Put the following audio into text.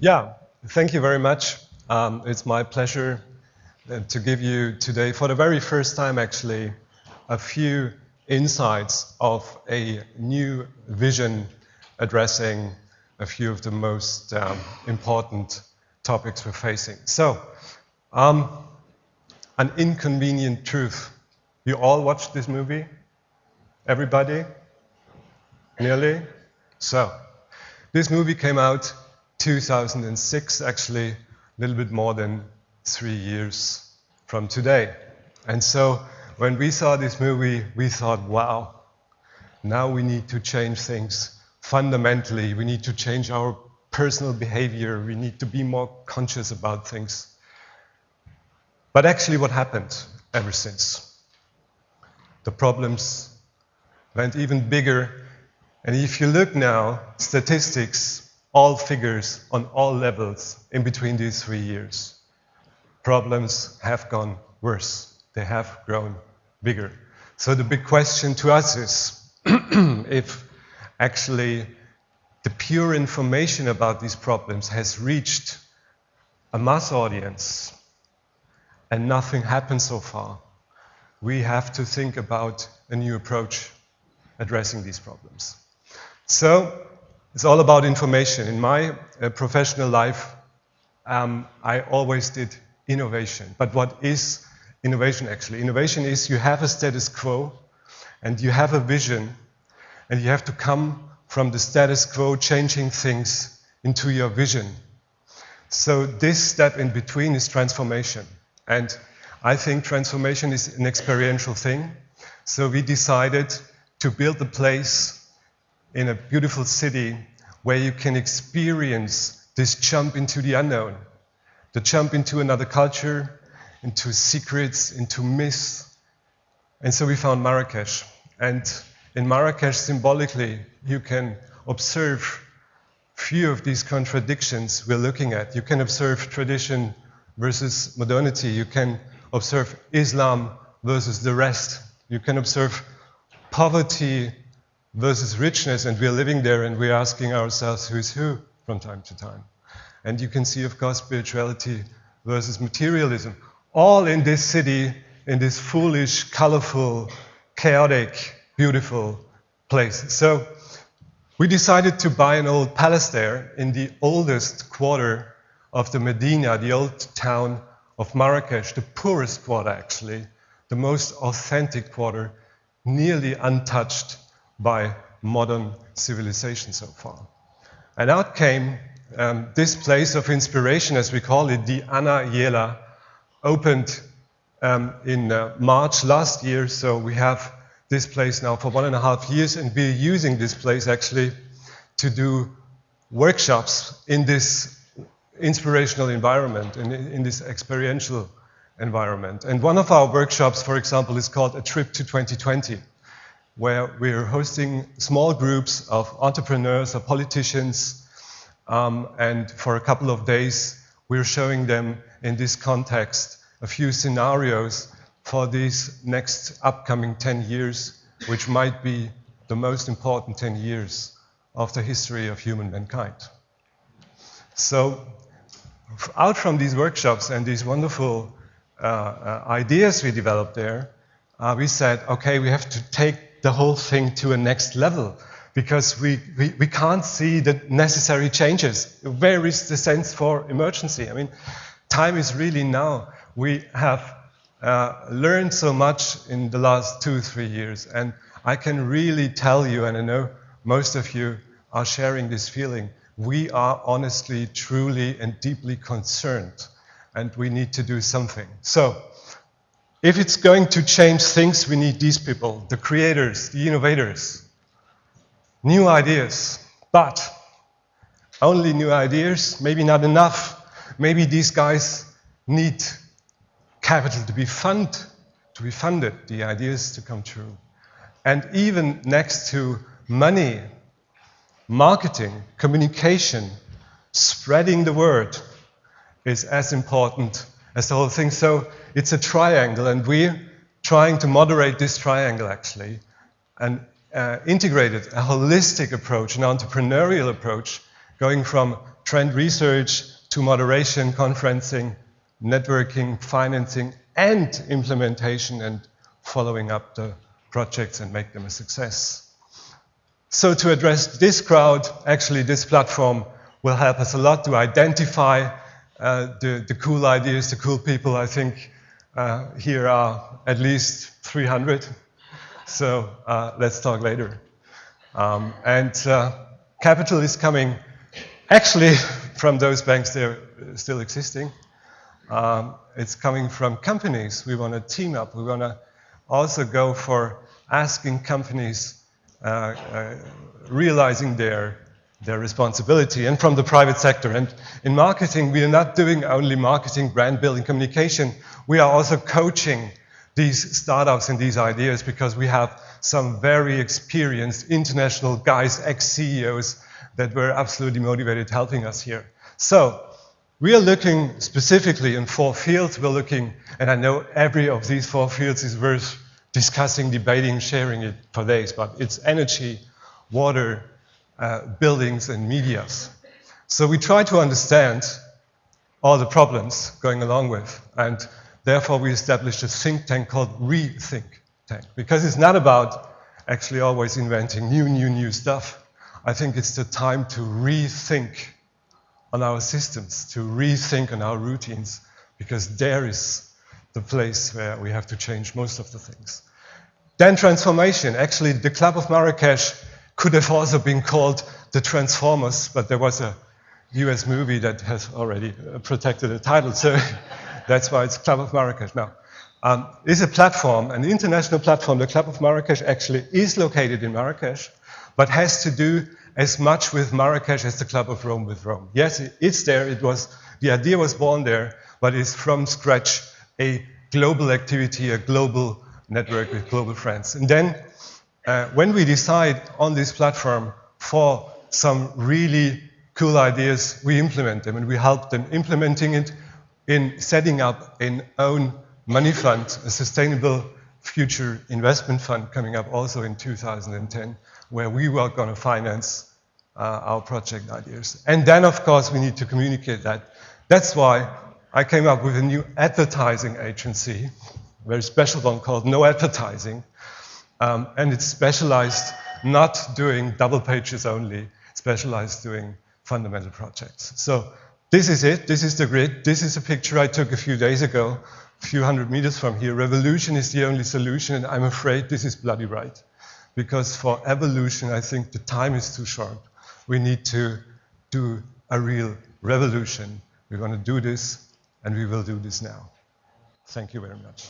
Yeah, thank you very much. It's my pleasure to give you today, for the very first time actually, a few insights of a new vision addressing a few of the most important topics we're facing. So, an inconvenient truth. You all watched this movie? Everybody? Nearly? So, this movie came out 2006, actually a little bit more than 3 years from today. And so when we saw this movie, we thought, wow, now we need to change things fundamentally. We need to change our personal behavior. We need to be more conscious about things. But actually what happened ever since? The problems went even bigger. And if you look now, statistics, all figures on all levels in between these 3 years, problems have gone worse. They have grown bigger. So the big question to us is if actually the pure information about these problems has reached a mass audience and nothing happened so far, we have to think about a new approach addressing these problems. So it's all about information. In my professional life, I always did innovation. But what is innovation actually? Innovation is you have a status quo and you have a vision and you have to come from the status quo, changing things into your vision. So this step in between is transformation. And I think transformation is an experiential thing. So we decided to build a place in a beautiful city where you can experience this jump into the unknown, the jump into another culture, into secrets, into myths. And so we found Marrakesh. And in Marrakesh, symbolically, you can observe few of these contradictions we're looking at. You can observe tradition versus modernity. You can observe Islam versus the rest. You can observe poverty versus richness, and we're living there and we're asking ourselves who's who from time to time. And you can see, of course, spirituality versus materialism. All in this city, in this foolish, colorful, chaotic, beautiful place. So we decided to buy an old palace there in the oldest quarter of the Medina, the old town of Marrakesh, the poorest quarter actually, the most authentic quarter, nearly untouched by modern civilization so far. And out came this place of inspiration, as we call it, the Ana Yela, opened in March last year. So we have this place now for 1.5 years, and we're using this place actually to do workshops in this inspirational environment, in this experiential environment. And one of our workshops, for example, is called A Trip to 2020. Where we're hosting small groups of entrepreneurs or politicians, and for a couple of days we're showing them in this context a few scenarios for these next upcoming 10 years, which might be the most important 10 years of the history of human mankind. So out from these workshops and these wonderful ideas we developed there, we said, okay, we have to take the whole thing to a next level, because we can't see the necessary changes. Where is the sense for emergency? I mean, time is really now. We have learned so much in the last 2-3 years, and I can really tell you, and I know most of you are sharing this feeling, we are honestly, truly, and deeply concerned, and we need to do something. So, if it's going to change things, we need these people, the creators, the innovators, new ideas. But only new ideas, maybe not enough. Maybe these guys need capital to be funded, the ideas to come true. And even next to money, marketing, communication, spreading the word is as important as the whole thing. So it's a triangle, and we're trying to moderate this triangle actually, and integrated a holistic approach, an entrepreneurial approach, going from trend research to moderation, conferencing, networking, financing, and implementation, and following up the projects and make them a success. So to address this crowd, actually this platform will help us a lot to identify the cool ideas, the cool people. I think here are at least 300. So let's talk later. Capital is coming actually from those banks. They're still existing. It's coming from companies. We want to team up. We want to also go for asking companies realizing their responsibility, and from the private sector. And in marketing, we are not doing only marketing, brand building, communication. We are also coaching these startups and these ideas, because we have some very experienced international guys, ex-CEOs, that were absolutely motivated helping us here. So we are looking specifically in 4 fields. We're looking, and I know every of these 4 fields is worth discussing, debating, sharing it for days, but it's energy, water, buildings, and medias. So we try to understand all the problems going along with, and therefore we established a think tank called Rethink Tank, because it's not about actually always inventing new stuff. I think it's the time to rethink on our systems, to rethink on our routines, because there is the place where we have to change most of the things. Then transformation. Actually, the Club of Marrakesh could have also been called the Transformers, but there was a US movie that has already protected the title, so that's why it's Club of Marrakesh. Now, it's a platform, an international platform. The Club of Marrakesh actually is located in Marrakesh, but has to do as much with Marrakesh as the Club of Rome with Rome. Yes, it's there. The idea was born there, but it's from scratch a global activity, a global network with global friends. And then when we decide on this platform for some really cool ideas, we implement them, and we help them implementing it in setting up an own money fund, a sustainable future investment fund coming up also in 2010, where we were going to finance our project ideas. And then, of course, we need to communicate that. That's why I came up with a new advertising agency, a very special one called No Advertising. And it's specialized not doing double pages only, specialized doing fundamental projects. So this is it. This is the grid. This is a picture I took a few days ago, a few hundred meters from here. Revolution is the only solution, and I'm afraid this is bloody right. Because for evolution, I think the time is too short. We need to do a real revolution. We're going to do this, and we will do this now. Thank you very much.